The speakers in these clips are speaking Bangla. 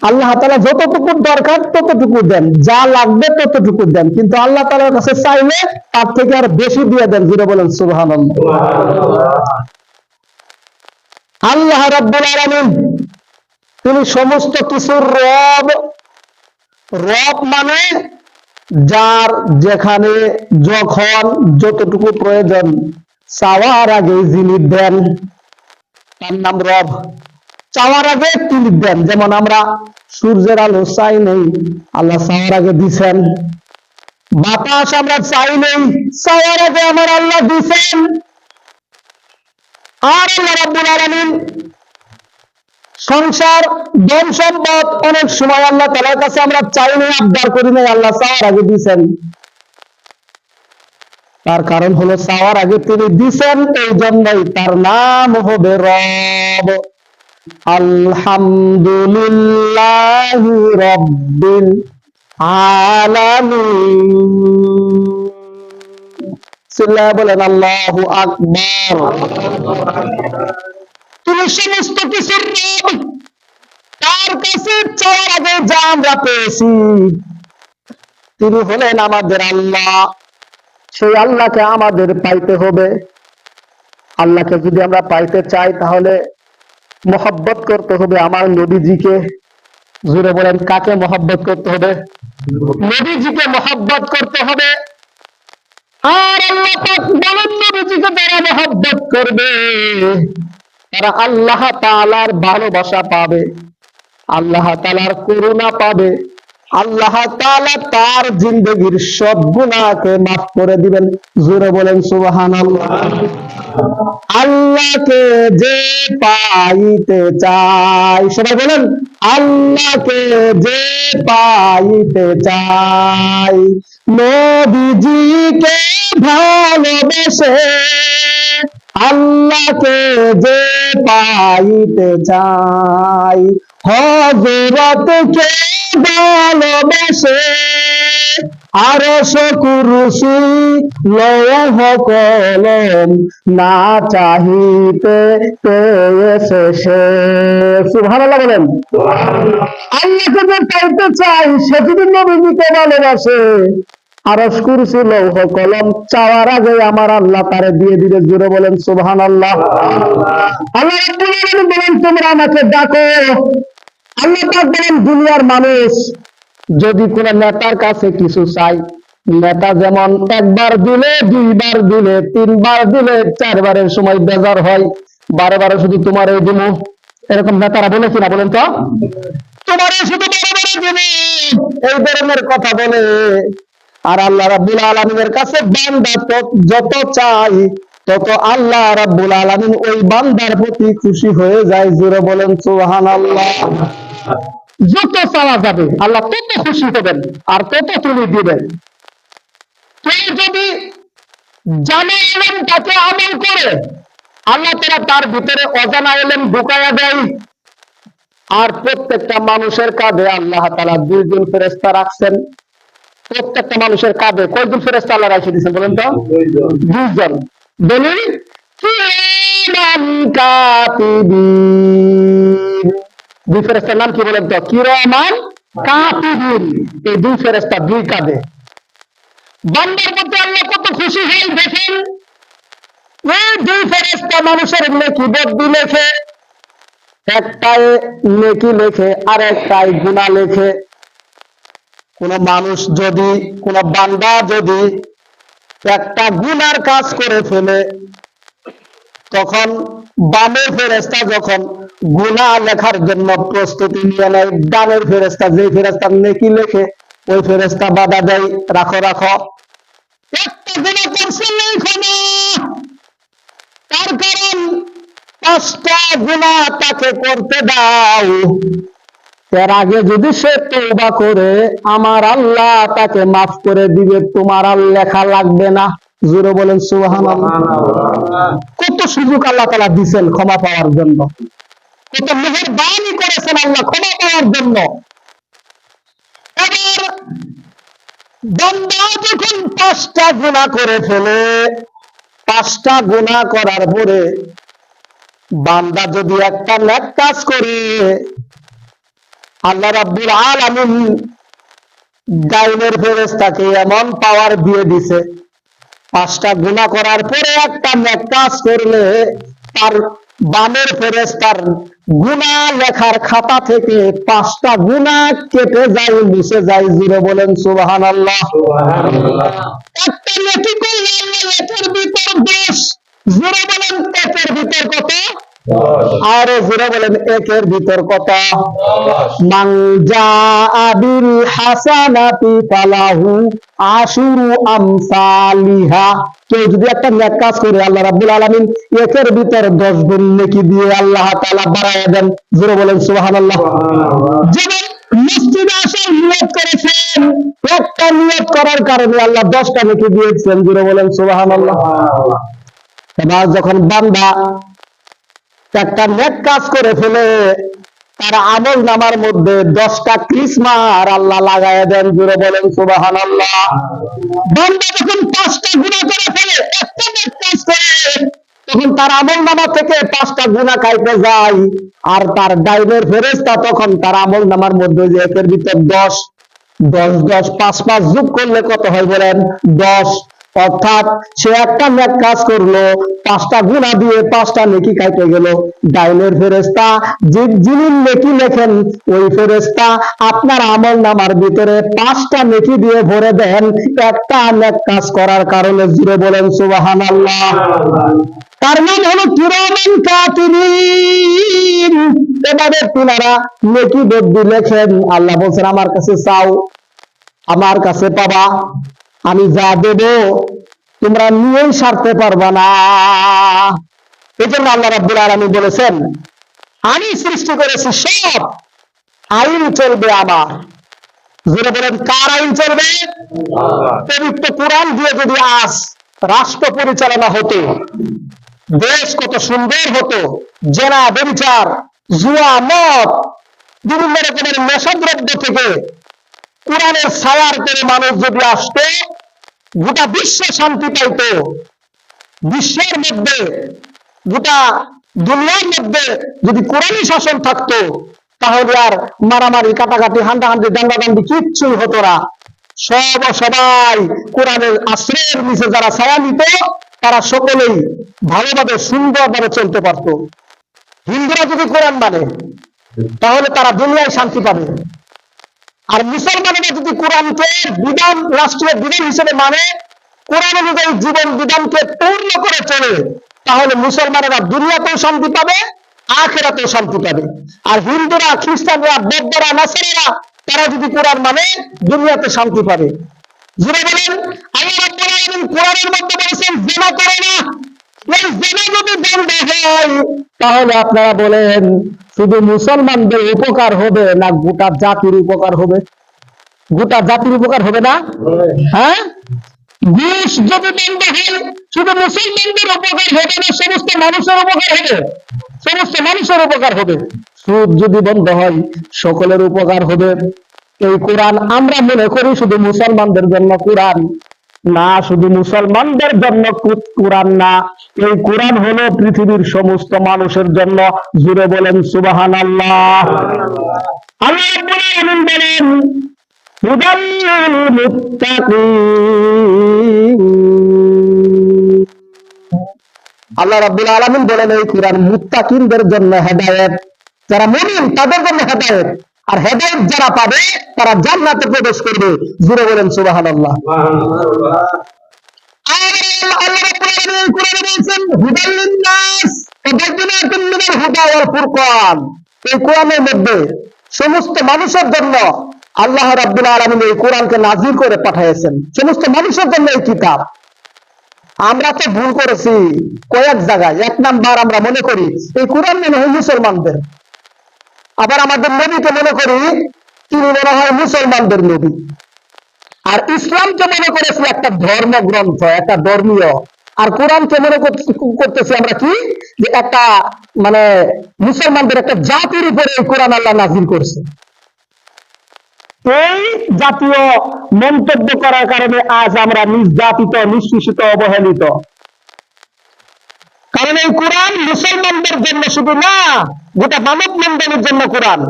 আল্লাহ তাআলা যতটুকু দরকার ততটুকু দেন, যা লাগবে ততটুকু দেন, কিন্তু আল্লাহ তাআলার কাছে চাইলে তার থেকে আর বেশি দিয়ে দেন। জুড়ে বলেন সুবহানাল্লাহ। আল্লাহ রাব্বুল আলামিন তিনি সমস্ত কিছুর রব। রব মানে যার যেখানে যখন যতটুকু প্রয়োজন চাওয়ার আগে যিনি দেন তার নাম রব। চাওয়ার আগে তিনি দেন। যেমন আমরা সূর্যের আলো চাই নেই, আল্লাহ চাওয়ার আগে দিছেন। বাতাস আমরা চাই নেই, চাওয়ার আগে আমার আল্লাহ দিছেন। আর আল্লাহ রাব্বুল আলামিন সংসার, ধন সম্পদ অনেক সময় আল্লাহ তাআলার কাছে আমরা চাই নাই, আবদার করি নাই, আল্লাহ চাওয়ার আগে দিছেন। তার কারণ হলো চাওয়ার আগে তিনি দিছেন, এই জন্যই তার নাম হবে রব। আলহামদুলিল্লাহি রাব্বিল আলামিন। সিল্লাহ বলেন আল্লাহু আকবার। তিনি সমস্ত কিছুর রব। তার কাছে চাওয়ার আগে যা আমরা পেয়েছি, তিনি হলেন আমাদের আল্লাহ। সেই আল্লাহকে আমাদের পাইতে হবে। আল্লাহকে যদি আমরা পাইতে চাই তাহলে মহব্বত করতে হবে আমার নবীজিকে। জুড়ে বলেন কাকে মহব্বত করতে হবে? নবীজিকে মহব্বত করতে হবে। আর আল্লাহ পাক বলেন নবীজিকে যারা মহব্বত করবে তারা আল্লাহ তাআলার ভালোবাসা পাবে, আল্লাহ তাআলার করুণা পাবে, আল্লাহ তাআলা তার জিন্দেগীর সব গুনাহকে মাফ করে দিবেন। জোরে বলেন সুবহানাল্লাহ। আল্লাহকে যে পাইতে চায়, সবাই বলেন আল্লাহকে যে পাইতে চায়, নবীজিকে ভালোবেসে। আল্লাহকে যে পাইতে চায়, হযরতকে ভালোবেসে। আরশ কুরসি লৌহ কলম না চাহিতে পেয়েছে সে। সুবহানাল্লাহ বলেন। আল্লাহকে যে পাইতে চাই সে যদি নবীজিকে ভালোবাসে, আরশ কুরসি লৌহ কলম চাওয়ার আগে আমার আল্লাহ তারে দিয়ে দিবে। জুড়ে বলেন সুবহানাল্লাহ। আল্লাহ রাব্বুল আলামিন বলেন তোমরা আমাকে ডাকো। আল্লাহ পাক বলেন দুনিয়ার মানুষ যদি কোন নেতার কাছে কিছু চাই, নেতা যেমন একবার দিলে, দুইবার দিলে, তিনবার দিলে, চারবারের সময় বেজার হয়, বারে বারে শুধু তোমার এই দিমু, এরকম নেতারা বলে কিনা বলেন তো? তোমার শুধু বারে বারে দিবে, এই ধরনের কথা বলে। আর আল্লাহ রাব্বুল আলামিনের কাছে বান্দা যত চাই তত আল্লাহ রাব্বুল আলামিন ওই বান্দার প্রতি খুশি হয়ে যায়। জোরে বলেন সুবহানাল্লাহ। যত চাওয়া যাবে আল্লাহ তত খুশি হবেন আর তত তুমি দিবেন। কেউ যদি জানা এলেন তাকে আমল করে, আল্লাহ তাআলা তার ভিতরে অজানা এলেন ঢুকাইয়া দেয়। আর প্রত্যেকটা মানুষের কাঁধে আল্লাহ তাআলা দুইজন ফেরেশতা রাখছেন। প্রত্যেকটা মানুষের কাঁধে কয়জন ফেরেশতা আল্লাহ রেখে দিয়েছেন বলেন তো? দুইজন। বলুন কিরামান কাতিবিন। দুই ফেরেশতার নাম কি বলেন তো? কিরামান কাতিবিন। এই দুই ফেরেশতা দুই কাঁধে। বান্দার প্রতি আল্লাহ কত খুশি হয় দেখেন। এই দুই ফেরেশতা মানুষের নেকি বদলি লেখে। একটাই নেকি লেখে আর একটাই গুনাহ লেখে। কোন মানুষ যদি, কোন বান্দা যদি একটা গুনার কাজ করে ফেলে, তখন বামের ফেরেশতা যখন গুনাহ লেখার জন্য প্রস্তুতি নিয়ে নেয়, ডানের ফেরেশতা যে ফেরেশতা নেকি লেখে ওই ফেরেশতা বাধা দেয়, রাখো রাখো, একটা গুনাহ করছে লেখো না। তার কারণ 5টা গুনাহ তাকে করতে দাও, এর আগে যদি সে তওবা করে আমার আল্লাহ তাকে মাফ করে দিবে, তোমার আর লেখা লাগবে না। জোরে বলেন সুবহানাল্লাহ। কত সুযোগ আল্লাহ তাআলা দিবেন ক্ষমা পাওয়ার জন্য, কত মেহেরবানি করেছেন আল্লাহ ক্ষমা পাওয়ার জন্য। এবার বান্দা যখন 5টা গুনাহ করে ফেলে, 5টা গুনাহ করার পরে বান্দা যদি একটা নেক কাজ করে, আল্লাহ রাব্বুল আলামিন ডাইনের ফেরেশতাকে এমন পাওয়ার দিয়ে দিছে, 5টা গুনাহ করার পরে একটা নেক কাজ করলে তার বামের ফেরেশতার গুনাহ লেখার খাতা থেকে 5টা গুনাহ কেটে যায়, মুছে যায়। জুড়ে বলেন সুবহানাল্লাহ। একটা নেকি করলে আল্লাহ একের ভিতর 10, জুড়ে বলেন একের ভিতর কত? আরো জোরে বলেন একের ভিতর কত? মান জাআ বিল হাসানাতি ফালাহু আশরু আমসালিহা। কেউ যদি একটা নেক কাজ করে আল্লাহ রাব্বুল আলামিন একের ভিতর 10 গুণ নেকি দিয়ে আল্লাহ তাআলা বাড়ায়া দেন। জোরে বলেন সুবহানাল্লাহ। যেমন মসজিদে আসার নিয়ত করেছেন, একটা নিয়ত করার কারণে আল্লাহ 10টা নেকি দিয়েছেন। জোরে বলেন সুবহানাল্লাহ। এবার যখন বান্দা একটা নেক কাজ করে ফেলে, তার আমল নামার মধ্যে 10টা ক্রিসমাস আল্লাহ লাগায় দেন। জুড়ে বলেন সুবহানাল্লাহ। বান্দা যখন 5টা গুনাহ করে ফেলে, একটা নেক কাজ করে, তখন তার আমল নামা থেকে 5টা গুনাহ কাইটে যায়। আর তার ডাইনের ফেরেশতা তখন তার আমল নামার মধ্যে যে একের ভিতর 10, 10, 10, 5, 5 যোগ করলে কত হয় বলেন? 10। অর্থাৎ সে একটা নেক কাজ করলো, 5টা গুনাহ দিয়ে 5টা নেকি কাইটে গেল। ডাইনের ফেরেশতা যিনি নেকি লেখেন, ওই ফেরেশতা আপনার আমল নামার ভিতরে 5টা নেকি দিয়ে ভরে দেন একটা নেক কাজ করার কারণে। জুড়ে বলেন সুবহানাল্লাহ। তার নাম হলো কিরামান কাতিবিন। এভাবে তিনারা নেকি বদ্দি লেখেন। আল্লাহ বলছেন আমার কাছে চাও, আমার কাছে পাবা। আমি যা দেব তোমরা নিয়েই সারতে পারবা না। এই জন্য আল্লাহ রাব্বুল আলামিন বলেছেন আমি সৃষ্টি করেছি সব আইন চলবে আমার। জোরে বলেন কার আইন চলবে? পবিত্র কোরআন দিয়ে যদি আজ রাষ্ট্র পরিচালনা হতো, দেশ কত সুন্দর হতো। জেনা, ব্যভিচার, জুয়া, মদ, বিভিন্ন রকমের নেশাদ্রব্য থেকে কোরআনের ছায়ার করে মানুষ যদি আসতো, গোটা বিশ্ব শান্তি পাইত। বিশ্বের মধ্যে, গোটা দুনিয়ার মধ্যে যদি কোরআনী শাসন থাকতো, তাহলে আর মারামারি, কাটাকাটি, হান্ডাহান্ডি, দান্ডাদান্ডি কিচ্ছুই হতো না। সবাই কোরআনের আশ্রয়ের নিচে যারা ছায়া নিত, তারা সকলেই ভালোভাবে সুন্দরভাবে চলতে পারত। হিন্দুরা যদি কোরআন মানে, তাহলে তারা দুনিয়ায় শান্তি পাবে। আর মুসলমানেরা যদি কোরআনকে বিধান, রাষ্ট্রীয় বিধান হিসেবে মানে, কোরআন অনুযায়ী জীবন বিধানকে পূর্ণ করে চলে, তাহলে মুসলমানেরা দুনিয়াতেও শান্তি পাবে, আখিরাতেও শান্তি পাবে। আর হিন্দুরা, খ্রিস্টানরা, বৌদ্ধরা, নাসারারা তারা যদি কোরআন মানে, দুনিয়াতে শান্তি পাবে। জুড়ে বলেন আল্লাহ রাব্বুল আলামিন কোরআনের মধ্যে বলেছেন জিনা করে না। এই জিনা যদি বন্ধ হয়, তাহলে আপনারা বলেন শুধু মুসলমানদের উপকার হবে না গোটা জাতির উপকার হবে? গোটা জাতির উপকার হবে না? হ্যাঁ, ঘুষ যদি বন্ধ হয়, শুধু মুসলমানদের উপকার হবে না, সমস্ত মানুষের উপকার হবে। সমস্ত মানুষের উপকার হবে। সুদ যদি বন্ধ হয়, সকলের উপকার হবে। এই কোরআন আমরা মনে করি শুধু মুসলমানদের জন্য কোরআন না, শুধু মুসলমানদের জন্য কোরআন না, এই কোরআন হলো পৃথিবীর সমস্ত মানুষের জন্য। জুড়ে বলেন সুবহানাল্লাহ। আল্লাহ রাব্বুল আলামিন বলেন হুদাল লিল মুত্তাকিন। আল্লাহ রাব্বুল আলামিন বলেন এই কোরআন মুত্তাকিনদের জন্য হেদায়েত। যারা মুমিন তাদের জন্য হেদায়েত। আর হেদায়েত যারা পাবে তারা জান্নাতে প্রবেশ করবে। জুড়ে বলেন সুবহানাল্লাহ। আল্লাহ রাব্বুল আলামিন কোরআনে বলেছেন হুদাল লিন-নাস ওয়া বায়িনাতুন মিনাল হুদা ওয়াল ফুরকান। এই কোরআনের মধ্যে সমস্ত মানুষের জন্য আল্লাহ রাব্বুল আলামিন এই কোরআনকে নাযিল করে পাঠিয়েছেন। সমস্ত মানুষের জন্য এই কিতাব। আমরা তো ভুল করেছি কয়েক জায়গায়। 1 নাম্বার আমরা মনে করি এই কোরআন মনে হয় মুসলমানদের। আবার আমাদের নবীকে মনে করি তিনি মনে হয় মুসলমানদের নবী। আর ইসলামকে মনে করেছি একটা ধর্মগ্রন্থ, একটা ধর্মীয়। আর কোরআনকে মনে করতেছি আমরা কি, যে একটা মানে মুসলমানদের একটা জাতির উপরে এই কোরআন আল্লাহ নাযিল করছে। এই জাতীয় মন্তব্য করার কারণে আজ আমরা নির্যাতিত, নিষ্পেষিত, অবহেলিত। কারণ এই কোরআন মুসলমানদের জন্য শুধু না, গোটা মানব মণ্ডলীর জন্য কোরআন।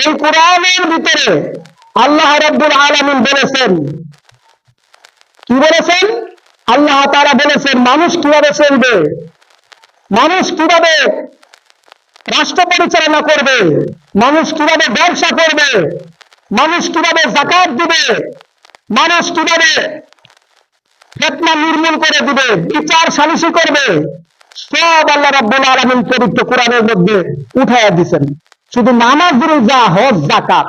এই কোরআনের ভিতরে আল্লাহ রাব্বুল আলামিন বলেছেন, কি বলেছেন? আল্লাহ তাআলা বলেছেন মানুষ কিভাবে চলবে, মানুষ কিভাবে রাষ্ট্র পরিচালনা করবে, মানুষ কিভাবে ব্যবসা করবে, মানুষ কিভাবে যাকাত দিবে, মানুষ কিভাবে ফিতনা নির্মূল করে দিবে, বিচার সালিসি করবে, সব আল্লাহ রাব্বুল আলামিন পবিত্র কোরআনের মধ্যে উঠাইয়া দিয়েছেন। শুধু নামাজ রোজা হজ যাকাত